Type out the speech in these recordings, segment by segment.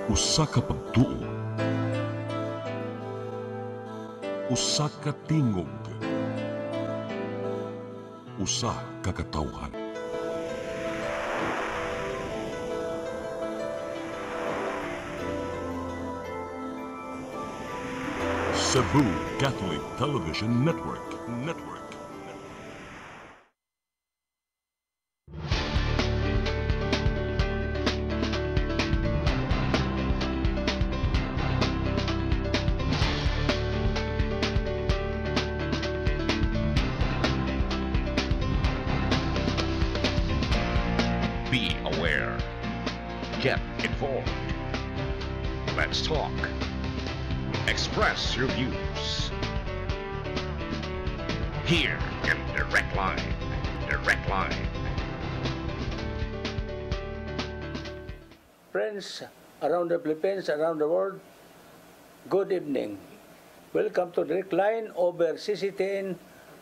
Usa ka pagtuo, usa ka tingog, usa ka katawhan. Cebu Catholic Television Network. Be aware. Get informed. Let's talk. Express your views. Here in Direct Line. Direct Line. Friends around the Philippines, around the world, good evening. Welcome to Direct Line over CCTN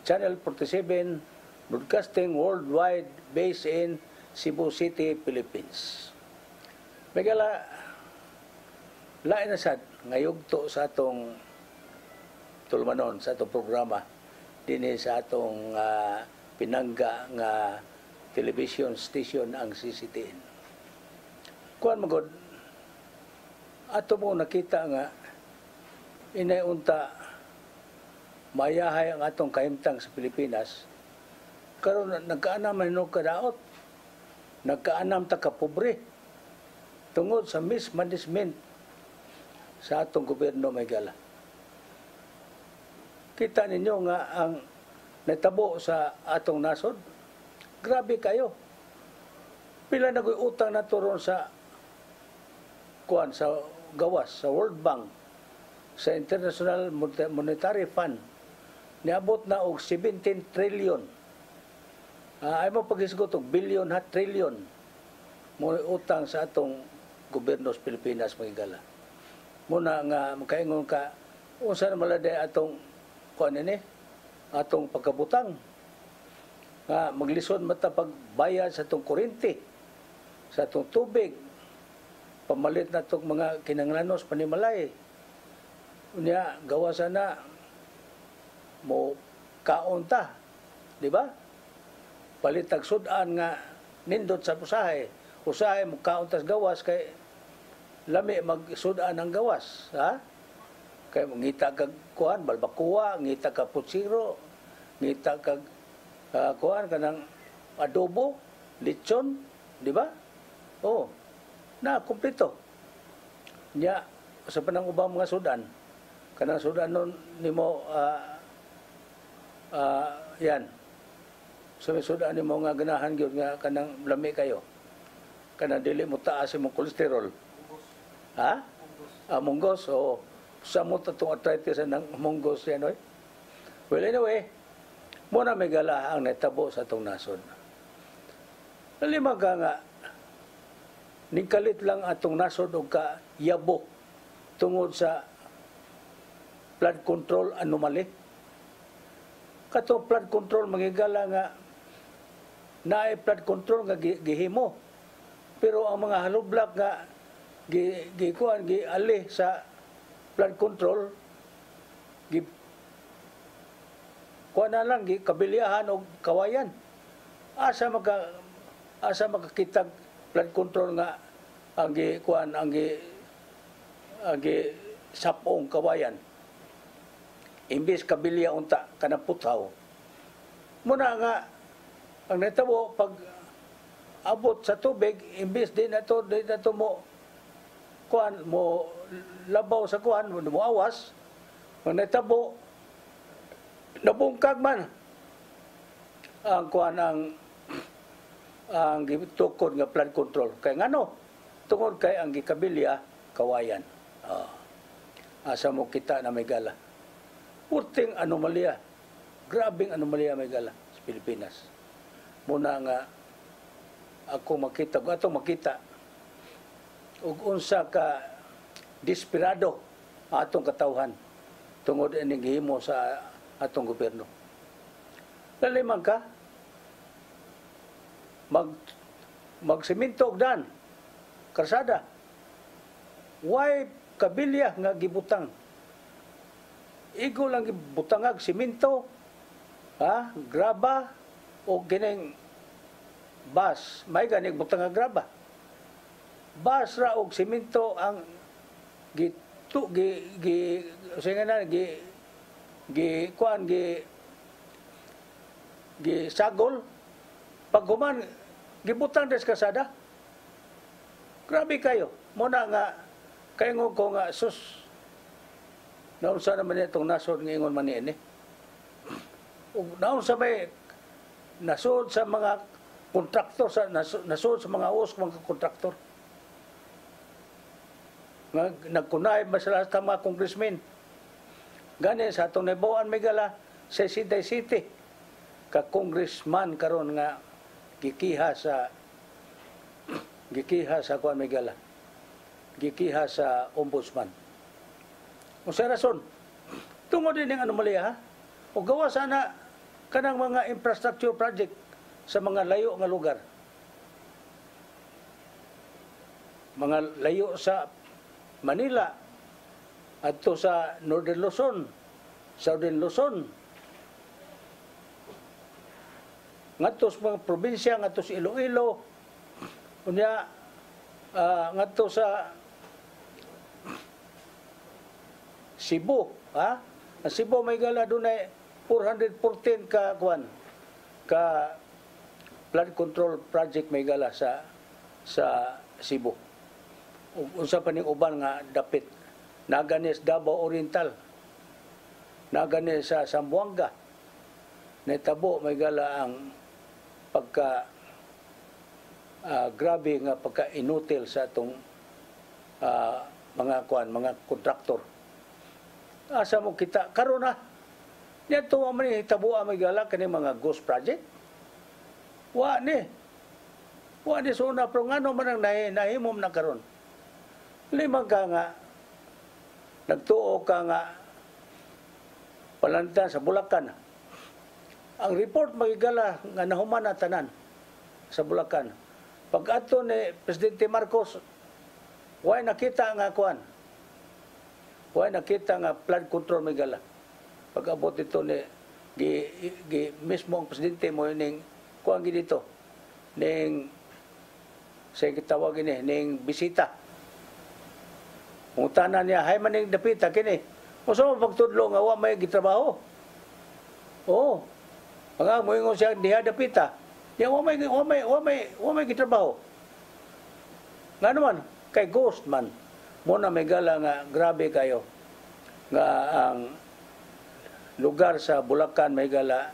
Channel 47, broadcasting worldwide based in Cebu City, Philippines. Megala, lain na sad ngayog to sa atong tulmanon, sa atong programa, dinhi sa atong pinangga nga television station ang CCTN. Kuan magod, ato mo nakita nga inay unta mayahay ang atong kahimtang sa Pilipinas, karon nagkaanam man no kadaot, nagkaanam ta ka pobre tungod sa mismanagement sa atong gobyerno Maygala. Kita ninyo nga ang natabo sa atong nasod, grabe kayo. Pila na utang na turon sa kuan sa gawas sa World Bank, sa International Monetary Fund, niabot na og 17 trillion. Ay mo paghisgot og billion ha trillion mo utang sa atong gobyerno sa Pilipinas Maygala. Muna nga makaingon ka unsa na maladay atong kuan ini atong pagkabutang nga maglisod mata pagbayad sa atong kuryente, sa atong tubig, pamalit na itong mga kinanglanos panimalay. Unya gawasan na mo kaunta, di ba? Palitag sudan nga nindot sa usahay mo kauntas gawas kay lami magsudan ang gawas, ha? Kay ngita kag kuan balbakuwa, ngita ka putsiro, ngita kag kuan kanang adobo, lechon, di ba? Oh, na kumpleto. Nya sa panang ubang mga sudan, kanang sudan nun nimo yan. So sudan nimo nga ganahan gyud nga kanang lami kayo. Kanang dili mo taas imong kolesterol. Ha? Munggos. O sa mo itong arthritis ng munggos yan, oy. Well, anyway, muna may gala ang natabo sa itong nasod. Nalima ka nga, ningkalit lang atong nasod o ka yabo tungod sa flood control anomaly. Katong flood control, magigala nga naay flood control nga gihimo. Pero ang mga halublak nga giali sa flood control, kuha na lang, kabiliyahan o kawayan. Asa makakitag flood control nga ang sapong kawayan. Imbis kabiliya unta kanang puthaw. Muna nga, ang natabo, pag abot sa tubig, imbis din na to mo kuan mo labaw sa kuan mo awas, pag natabo nabungkag man ang kuan ang gitukod nga flood control kay ngano tungod kay ang gikabilya kawayan. Asa mo kita na may gala, puting anomalya, grabing anomalya may gala sa Pilipinas. Muna nga atong makita ug unsa ka desperado atong katawhan tungod ining gihimo sa atong gobyerno. Lalimang ka magsemento og dan karsada Why kabilya nga gibutang? Igo lang gibutangag simento, graba, o gining bus. May ganing butangag graba. Bus ra og simento ang sagol. Pag human, gibutang des kasada. Grabe kayo. Muna nga, kaingon ko nga, sus, naunsa naman itong nasod ng ingon man ini. Naunsa may nasod sa mga kontraktor, nasod sa mga mga kontraktor. Nagkunay ba sa mga congressmen? Gani sa itong Naibawan Megala, sa City, ka-congressman karon nga gikiha sa Kuan Megala. Gikiha sa ombudsman. O sa rason, tungod din ang anomalya, o gawa sana kanang mga infrastructure project sa mga layo nga lugar. Mga layo sa Manila, adto sa Northern Luzon, Southern Luzon, ngadto sa mga probinsya, ngadto sa Iloilo, unya ngadto sa Cebu, Ang Cebu may gala dunay 414 ka flood control project may gala sa Cebu. Unsa pa ning uban nga dapit naganis Davao Oriental, naganis sa Zamboanga, netabo may gala ang pagka grabe nga pagka-inutil sa atong mga kontraktor. Asa mo kita karon na niya tuwa man hitabo may gala kani mga ghost project. Wa ni so na pero ngano man ang nahimom na karon. Limang ka nga nagtuo ka nga palantan sa Bulacan. Ang report magigala nga nahuman na tanan sa Bulacan. Pag-ato ni Presidente Marcos, way nakita nga way nakita nga flood control magigala. Pag-abot ito ni mismo ang Presidente mo ning kuan dito ning sa kitawag ini ning bisita. Utanan niya, hay maning dapita kini. Usa mo pagtudlo nga wa may gitrabaho. Oo. Mga moingon siya diha dapita. Ya wa may gitrabaho. Nga naman kay ghost man. Muna may gala nga grabe kayo. Nga ang lugar sa Bulacan may gala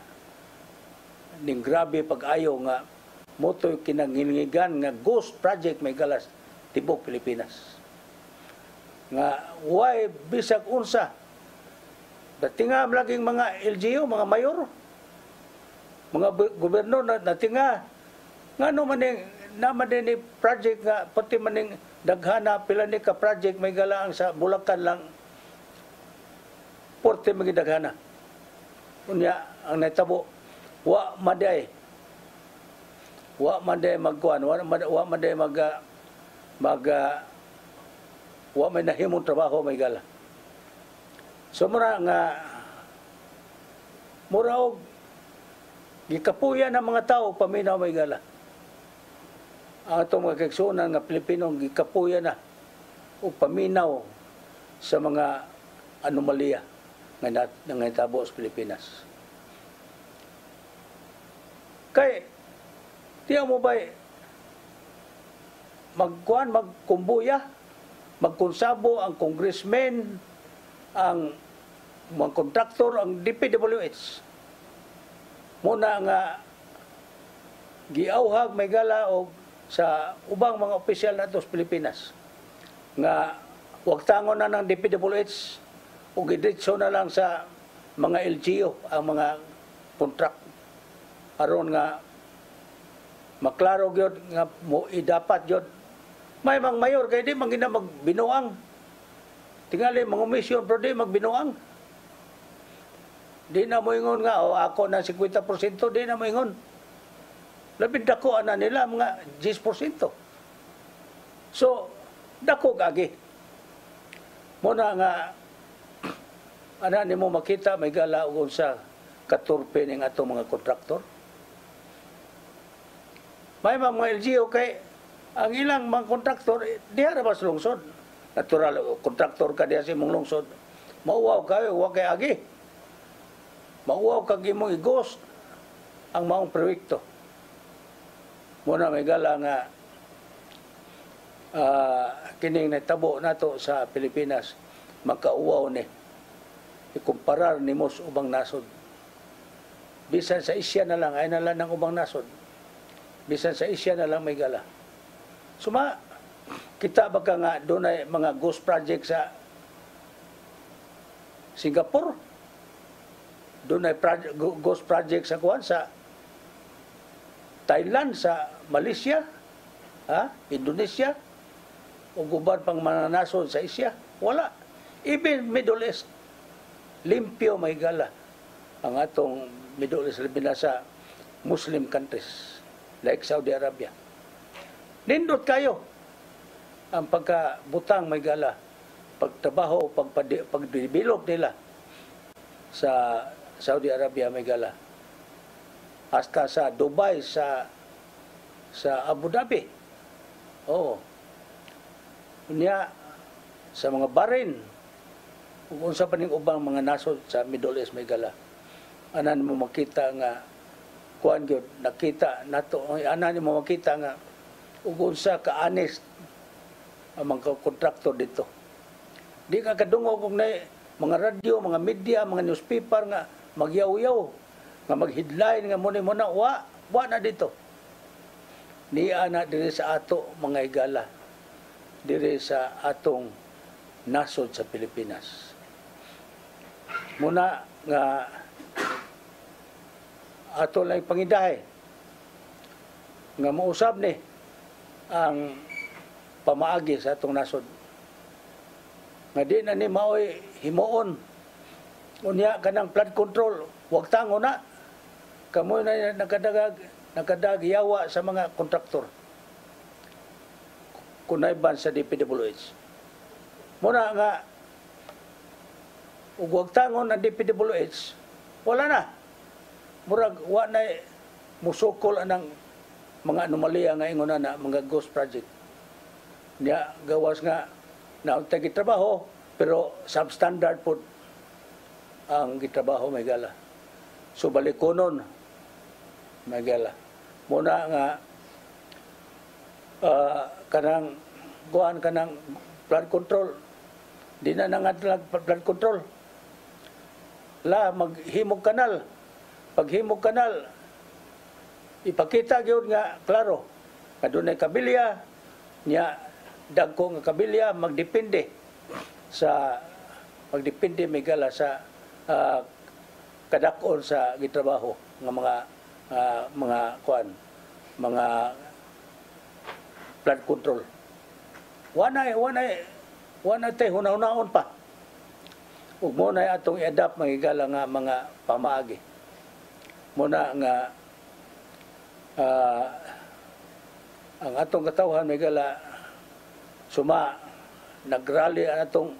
ning grabe pag-ayo nga motoy kinangingigan nga ghost project may galas tibok Pilipinas. Nga why bisag unsa datinga laging mga LGU, mga mayor, mga gobernador natinga ngano man ning naman din ni project nga pati maning daghana pila ni ka project may galaang sa Bulacan lang porte magidaghana. Unya ang natabo wa maday magkuan wa maday wa may nahimong trabaho may gala. So mura og gikapuyan ng mga tao paminaw may gala. Ang atong mga kaigsuonan nga Pilipino gikapuyan na o paminaw sa mga anomalya nga nangitabo sa Pilipinas. Kay tiyan mo ba magkumbuya, magkonsabo ang congressmen, ang mga kontraktor, ang DPWH. Muna nga giauhag may gala o sa ubang mga opisyal nato sa Pilipinas nga wag tangon na ng DPWH o gidiretso na lang sa mga LGU ang mga kontrak aron nga maklaro gyud nga mo idapat gyud may mga mayor kay di man gina magbinuang tingali mga mission pero di magbinuang di na moingon nga ako na 50% di na moingon labing dako na nila mga 10%. So dako gagi Muna nga ana nimo makita may gala og sa katurpe ning atong mga kontraktor. May mga LGU kay ang ilang mga kontraktor diha ra ba sa lungsod. Natural kontraktor ka diha sa imong lungsod. Mauwaw kayo, wa kay agi. Mauwaw kag imong igos ang maong proyekto. Muna may gala nga kining natabo nato sa Pilipinas makauwaw ni ikumparar ni mos ubang nasod. Bisan sa Asia na lang ay nalan ng ubang nasod. Bisan sa Asia na lang may gala. Suma kita baka nga doon ay mga ghost project sa Singapore. Doon ay ghost project sa kuwan sa Thailand, sa Malaysia, Indonesia, o guban pang mga nasod sa Asia. Wala. Even Middle East, limpyo may gala ang atong Middle East, labi na sa Muslim countries like Saudi Arabia. Nindot kayo ang pagkabutang may gala, pagtrabaho, pagdevelop nila sa Saudi Arabia may gala. Hasta sa Dubai, sa Abu Dhabi. Oo. Unya sa mga Bahrain, kung unsa pa ning ubang mga nasod sa Middle East may gala. Anan mo makita nga kuan gyud nakita nato, anan mo makita nga ug unsa ka honest ang mga kontraktor dito. Di ka kadungog og na mga radyo, mga media, mga newspaper nga magyaw-yaw, nga mag-headline nga muna wa na dito. Niya na diri sa ato mga igala, diri sa atong nasod sa Pilipinas. Muna nga ato lang pangidahe nga mausab ni ang pamaagi sa atong nasod. Nga di na ni maoy himuon. Unya kanang flood control, wag tango na. Kamoy na nakadag yawa sa mga kontraktor. Kunayban sa DPWH. Muna nga ug wag tangon ang DPWH, wala na. Murag wa na musukol anang mga anomalya nga ingon na mga ghost project. Nya gawas nga naunta gitrabaho pero substandard po ang gitrabaho may gala. So balikonon may gala. Muna nga kanang kuan kanang flood control, di na nangadlag flood control. La maghimog kanal. Paghimog kanal, ipakita gyud nga klaro kadunay kabilya nya dagko nga kabilya magdepende may gala sa kadakon sa gitrabaho nga mga kuan mga flood control. Wana tay hunaw-hunaon pa. Ug mo na atong i-adapt magigala nga mga pamaagi. Muna nga ang atong katawhan may gala suma nagrally atong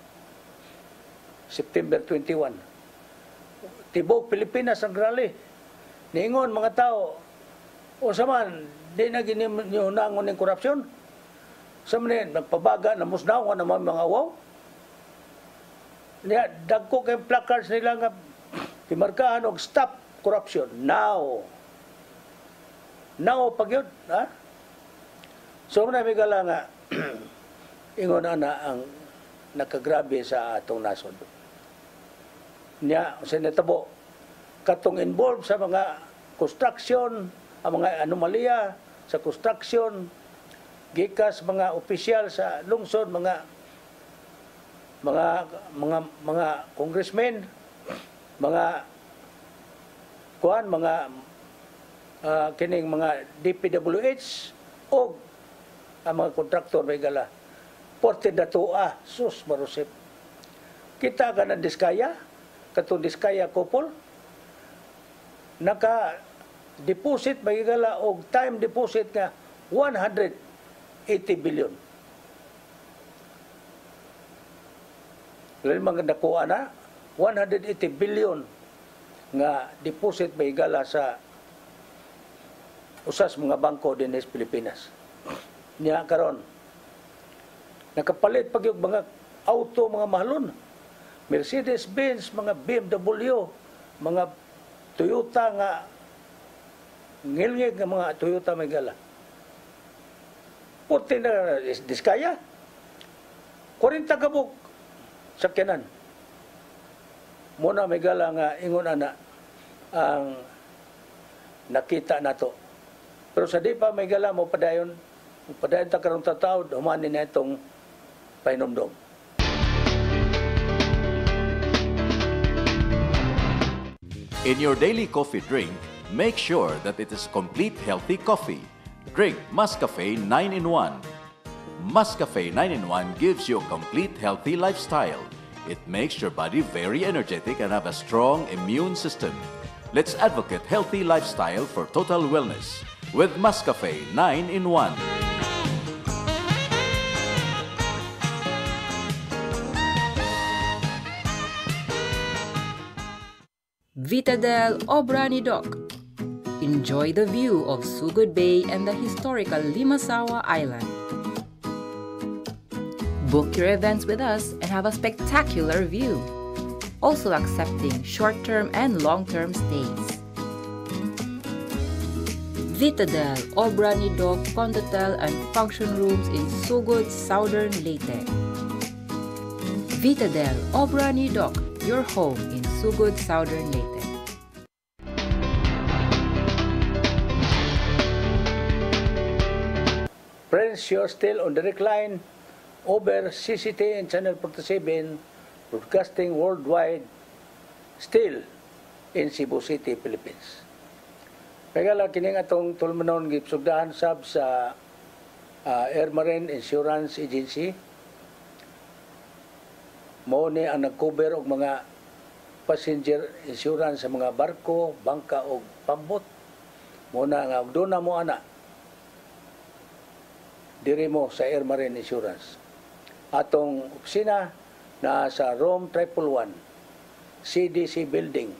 September 21. Tibok Pilipinas ang rally. Niingon mga tao, o saman, di na ginihunangon ng korupsyon. Saman nagpabaga na musnaw na mga awaw. Dagko kay placards nila nga timarkahan og stop corruption now pagyud, ha? So na may gala nga ingon na ang nakagrabe sa atong nasod. Nya sa natabo katong involved sa mga construction, ang mga anomalya sa construction gikas mga opisyal sa lungsod, mga congressmen, mga kining mga DPWH o ang mga kontraktor may gala. Porte datua, sus marusip. Kita ka ng Diskaya, katong Diskaya couple, naka-deposit may gala o time deposit nga 180 billion. Lain mga nakuha na 180 billion nga deposit may gala sa usas mga bangko din sa Pilipinas. Niya karon nakapalit pag yung mga auto, mga mahalon. Mercedes-Benz, mga BMW, mga Toyota nga ngilngig nga mga Toyota may gala. Puti na diskaya. 40 kabuk sakyanan. Muna may gala nga ingon ana ang nakita nato. Pero sa di pa may gala mo padayon ta karong tataw humanin na itong painomdom. In your daily coffee drink, make sure that it is complete healthy coffee. Drink Muscafe 9-in-1. Muscafe 9-in-1 gives you a complete healthy lifestyle. It makes your body very energetic and have a strong immune system. Let's advocate healthy lifestyle for total wellness with Muscafe 9-in-1. Vitadel Obrani Dock. Enjoy the view of Sugod Bay and the historical Limasawa Island. Book your events with us and have a spectacular view. Also accepting short-term and long-term stays. Vitadel Obrani Dock Condotel and function rooms in Sugod, Southern Leyte. Vitadel Obrani Dock, your home in Sugod, Southern Leyte. Friends, you're still on the recline over CCT and Channel 47, broadcasting worldwide, still in Cebu City, Philippines. Kaya kining atong tulmanon gipsugdahan sab sa Air Marine Insurance Agency. Mao ni ang nag-cover og mga passenger insurance sa mga barko, bangka o pambot. Muna nga doon na mo ana diri mo sa Air Marine Insurance. Atong opisina na sa Rome 111 CDC Building,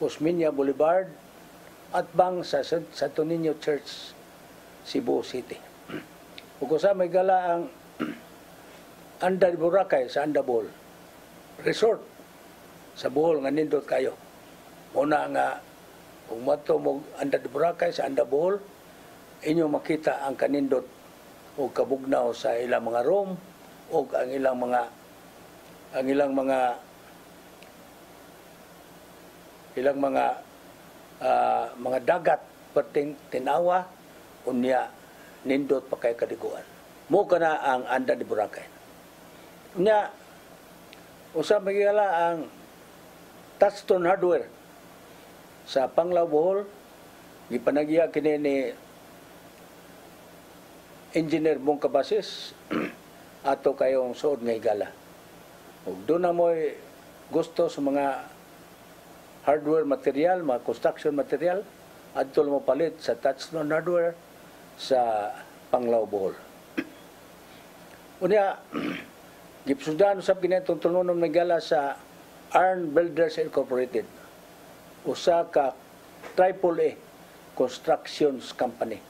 Osmeña Boulevard, at bang sa Santo Niño Church, Cebu City. Ug sa may gala ang Anda de Boracay sa Andabol Resort sa Bohol nga nindot kayo. Una nga kung mato mo Anda de Boracay sa Andabol, inyo makita ang kanindot o kabugnaw sa ilang mga room o ang ilang mga dagat perting tinawa unya nindot pa kay kadiguan. Mo kana ang Anda de Boracay. Unya usab magigala ang Touchstone Hardware sa Panglao, Bohol. Gipanagya kini ni Engineer Bong Cabasis ato kayong suod nga higala. Ug doon na mo'y gusto sa mga hardware material, mga construction material, adto mo palit sa Touchstone Hardware sa Panglao, Bohol. Unya, gipsudan usab kini itong tulunon may gala sa Arn Builders Incorporated. Usa ka AAA constructions company.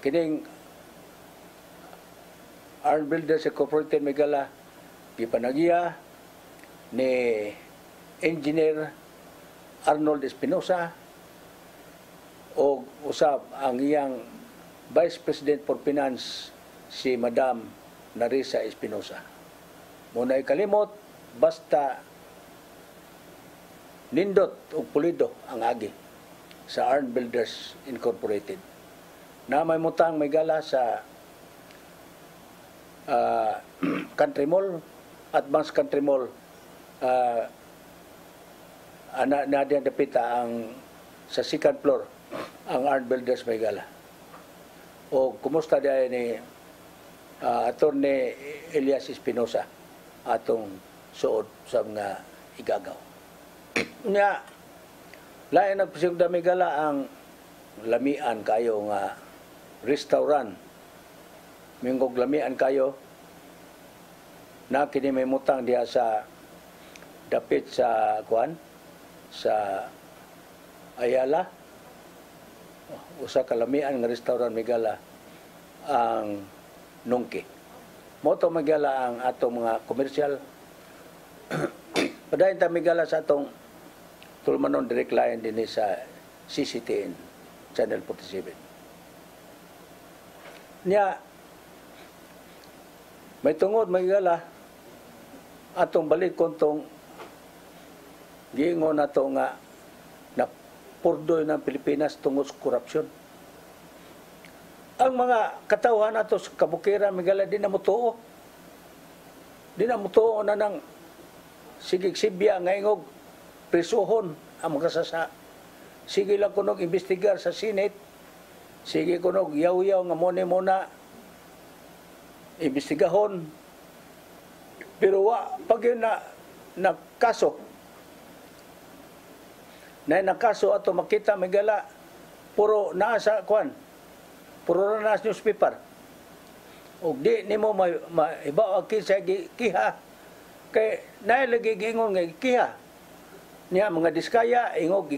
Kining Arn Builders Incorporated may gala gipanagya ni Engineer Arnold Espinosa o usab ang iyang Vice President for Finance si Madam Narisa Espinosa. Muna ikalimot, basta nindot o pulido ang agi sa Arn Builders Incorporated. Na may mutang may gala sa Country Mall, Advanced Country Mall, na diyan dapita ang sa second floor ang Arn Builders may gala. O kumusta diyan ni Attorney Elias Espinosa atong suod sa mga igagaw. Nya lain nagpasigda may gala ang lamian kayo nga restaurant. Mingog lamian kayo na kini may mutang diha sa dapit sa kuan sa Ayala, usa ka lamian nga restaurant migala ang Nungki. Moto migala ang atong mga komersyal. Padayon ta migala sa atong Tulmanon direct line din sa CCTN Channel 47. Nya may tungod magigala atong balik kontong giingon nato nga na purdoy ng Pilipinas tungod sa korupsyon. Ang mga katawhan nato sa kabukiran magigala di na mutuo. Di na mutuo na ng sigig-sibya nga ingog prisuhon ang makasasa. Sige lang kunog investigar sa Senate. Sige kunog yaw-yaw nga muna imbestigahon. Pero pag yun na kaso, ato makita magala puro naa sa kwan, puro na sa newspaper. Og di nimo maibaw kinsa kiha kay naay lagi gingon nga kiha niya mga diskaya ingog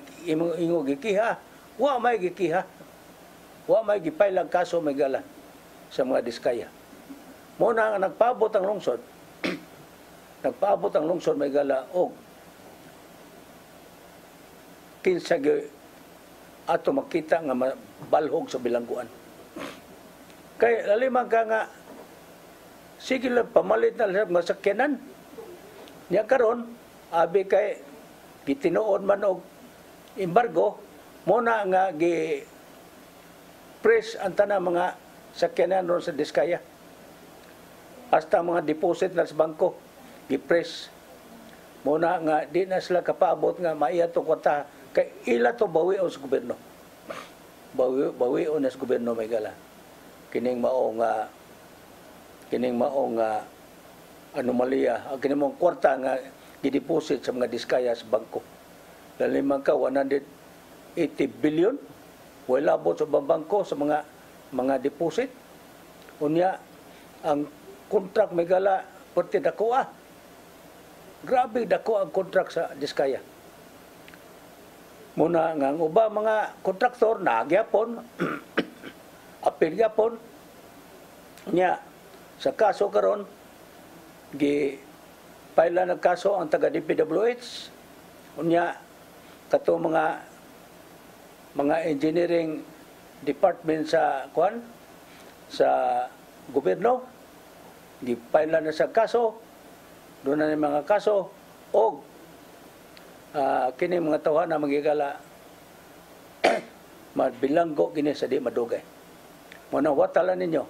gikiha, wa may gikiha, wa may gipailang kaso magala sa mga diskaya. Muna nga nagpaabot ang lungsod, may gala og kinsa ato makita nga balhog sa bilangguan. Kay lalimang ka nga sige lang pamalit na lang mga sakyanan. Niya karon abi kay gitinuod man og embargo muna nga gi press ang tanang mga sakyanan ron sa Diskaya. Hasta mga deposit na sa bangko, gipress. Muna nga, di na sila kapaabot nga maiya to kwata. Kay ila to bawion sa gobyerno. Bawion na sa gobyerno may gala. Kining maong anomalya. Kining maong kwarta nga gideposit sa mga diskaya sa bangko. Lalimang ka, 180 billion. Wala abot sa bangko sa mga deposit. Unya, ang kontrak may gala perti dako grabe dako ang kontrak sa Diskaya. Muna nga ang uba mga kontraktor nagyapon apil gyapon nya sa kaso karon gi paila ng kaso ang taga DPWH unya kato mga engineering department sa gobyerno gipaila na sa kaso, doon na mga kaso, o kini mga tawhan na magigala mabilanggo kini sa di madugay. Muna watala ninyo,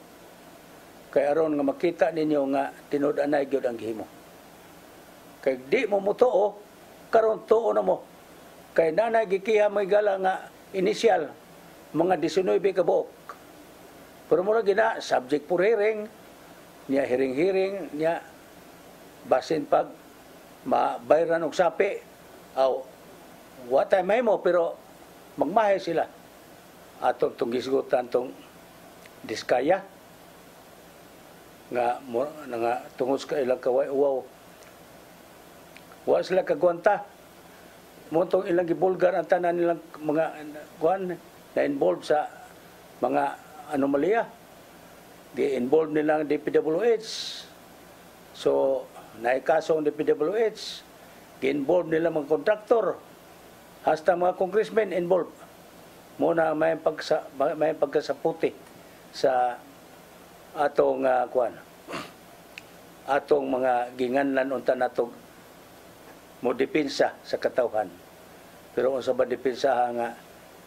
kay aron nga makita ninyo nga tinud-anay gyud ang gihimo. Kay di mo mutuo, karon tuo na mo. Kay nanay gikiha magigala nga inisyal, mga 19 ka buok. Pero muna gina, subject for hearing, niya hiring-hiring niya basin pag mabayran og sapi aw watay may mo pero magmahay sila atong gisgutan tong Diskaya nga tungod sa ilang kaway uwaw wa sila kagwanta mo tong ilang gibulgar ang tanan nilang mga kuan na involved sa mga anomalya. Gi-involve nila ang DPWH. So, naikaso ang DPWH. Gi-involve nila mga kontraktor. Hasta mga congressmen involved. Muna may pagkasaputi sa atong atong mga ginganlan unta natong mo depensa sa katawhan. Pero unsa ba depensa nga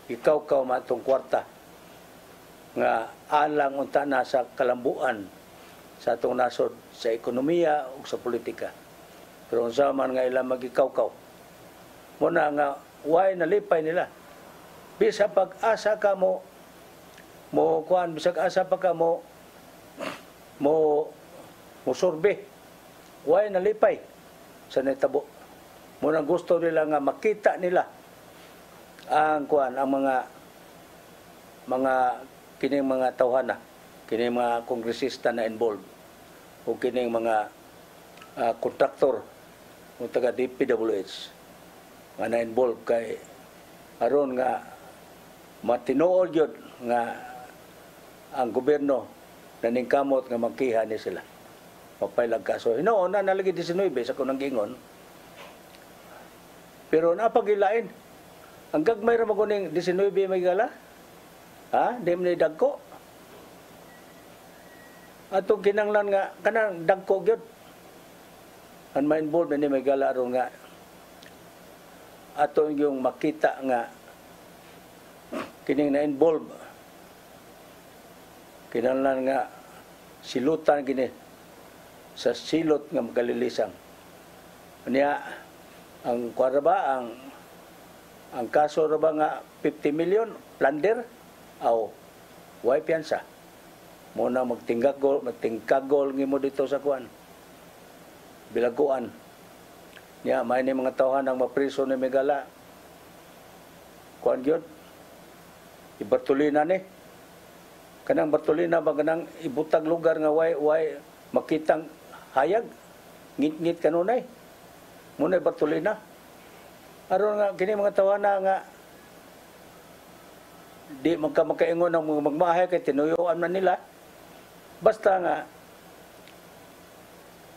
ikaw matong kwarta nga alang unta na sa kalambuan sa atong nasod sa ekonomiya ug sa politika. Pero unsa man nga ilang magikawkaw muna nga way nalipay nila bisa pag-asa ka mo bisag asa pa ka mo surbe way nalipay sa netabo. Muna gusto nila nga makita nila ang mga kining mga tawhana, kining mga kongresista na involved o kining mga kontraktor ng taga DPWH nga na-involve kay aron nga matinuod yun nga ang gobyerno naningkamot nga magkiha ni sila mapailag kaso. Hinoon na nalagi 19 sa kunang gingon. Pero napagilain. Ang gagmay ra maguning 19 may gala. Ha? Di man dagko. Atong kinanglan nga kanang dagko gyud. Ang ma-involve ni may gala aron nga ato yung makita nga kining na-involve kinanglan nga silutan gini sa silot nga magalilisang. Niya ang kuwara ba ang kaso ra ba nga 50 million plunder aw way piyansa. Muna magtingkagol ngimo dito sa kuan. Bilaguan. Niya may ni mga tawhan ang mapriso ni Megala. Kuan gyud. Ibartolina ni. Kanang Bartolina ba kanang ibutang lugar nga way makitang hayag. Ngit-ngit kanunay. Muna Bartolina. Aron nga kini mga tawana nga di makaingon ng mga magmahay kay tinuyuan man nila. Basta nga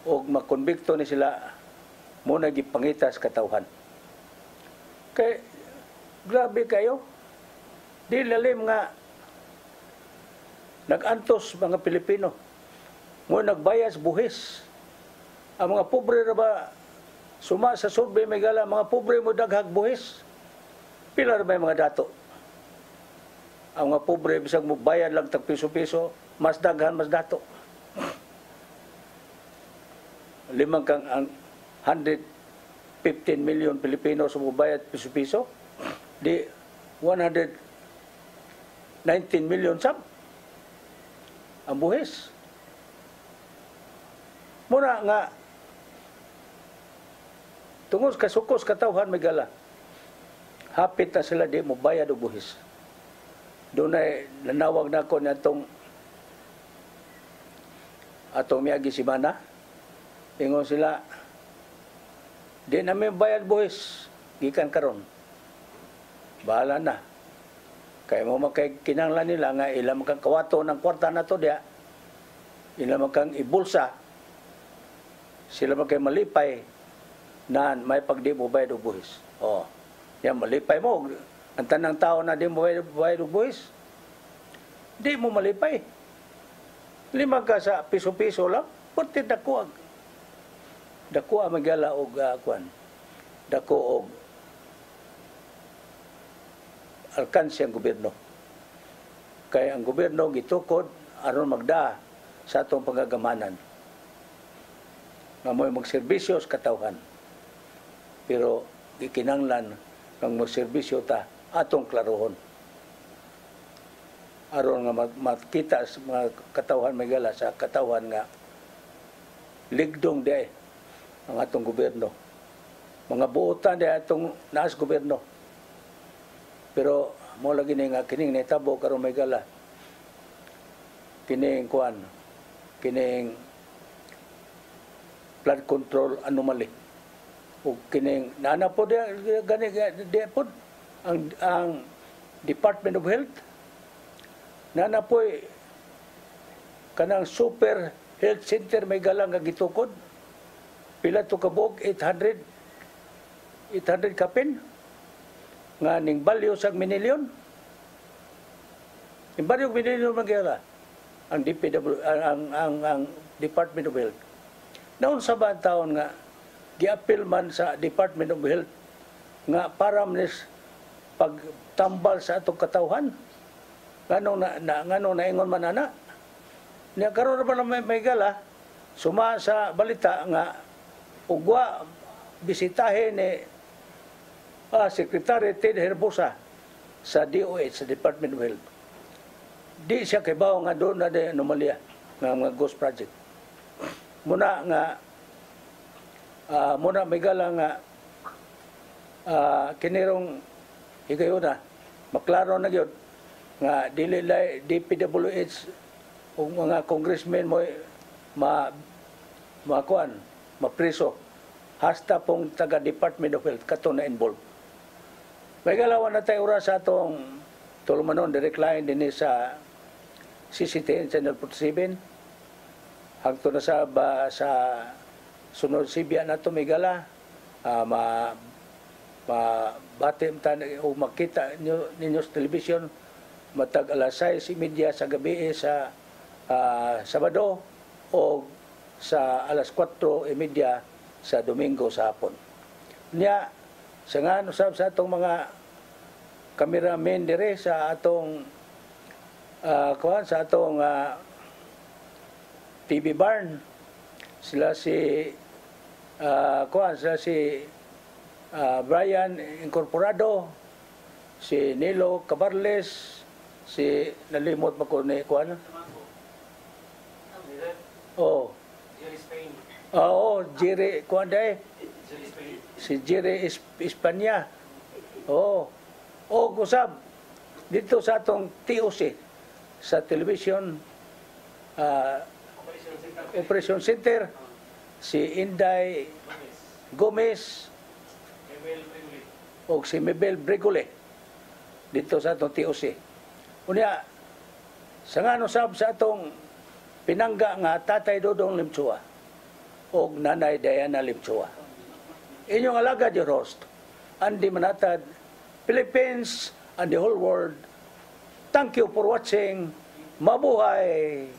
og makonbikto ni sila muna gipangitas katawhan. Kay grabe kayo. Di lalim nga nagantos mga Pilipino. Mo nagbayas buhis. Ang mga pobre ra ba suma sa survey may gala, mga pobre mo daghag buhis. Pila ra ba mga dato? Ang mga pobre bisag mo bayad lang tag piso-piso, mas daghan mas dato. Limang kang 115 million Pilipino sa mubayad piso-piso, di 119 million sab ang buhis. Muna nga tungod kasukos katawhan may gala, hapit na sila di mo bayad og buhis. Doon ay nanawag na ako na atong miagi simana. Ingon sila, di namin bayad buhis, gikan karon. Bahala na. Kaya mo kinanglan nila nga ilang makang kawato ng kwarta na to diya. Ilang makang ibulsa. Sila makay malipay na may pagdi mo bayad og buhis. Oh, yan malipay mo. Ang tanang tao na di mo bayad og buhis, di mo malipay. Lima ka sa piso-piso lang, puti dakuag. Dakuha magala og kuan. Dako og alkansi ang gobyerno. Kaya ang gobyerno gitukod aron magda sa atong pagagamanan. Nga mo'y magserbisyo sa katawhan. Pero gikinanglan kang magserbisyo ta atong klarohon. Aron nga makita sa mga katawhan magala sa katawhan nga ligdong di ang atong gobyerno. Mga buotan di atong naas gobyerno. Pero mo lagi ni nga kining netabo karon may gala. Kining kuan, kining flood control anomaly. O kining nana po di gani po ang Department of Health nana po kanang super health center may gala nga gitukod. Pila to kabog 800 kapin nga ning balyo sa minilyon. Ning balyo minilyon magyara ang DPW ang Department of Health. Naun sa ba taon nga giapil man sa Department of Health nga para manis pagtambal sa atong katawhan. Nganong naingon man ana. Nya karon ra man may gala suma sa balita nga ugwa bisitahin ni Secretary Ted Herbosa sa DOH, sa Department of Health. Di siya kibaw nga doon na de anomalya nga mga ghost project. Muna may gala nga kinirong higayuna maklaro na gyud nga dili DPWH o mga congressmen mo makuan mapriso. Hasta pong taga Department of Health kato na involved. May galawan na tayo oras sa atong tulumanon direct line din sa CCTN Channel 47. Hangto na sa sunod Sibya na ito may gala. Batim o makita ninyo sa television matag alas 6:30 sa gabi sa Sabado o sa alas 4:30 sa Domingo sa hapon. Nya sa nga usab sa atong mga cameramen dire sa atong sa atong TV barn sila si Brian Incorporado, si Nilo Cabarles, si nalimot pa ko ni kuan. Oh. Jerry kuan day. Si Jerry Espanya. Kusab dito sa atong TOC sa television Operation Center si Inday Gomez o si Mabel Bregole dito sa atong TOC. Unya sa ngano sab sa atong pinangga nga Tatay Dodong Limchua o Nanay Diana Limchua. Inyong alagad your host, Andy Manatad, Philippines and the whole world. Thank you for watching. Mabuhay!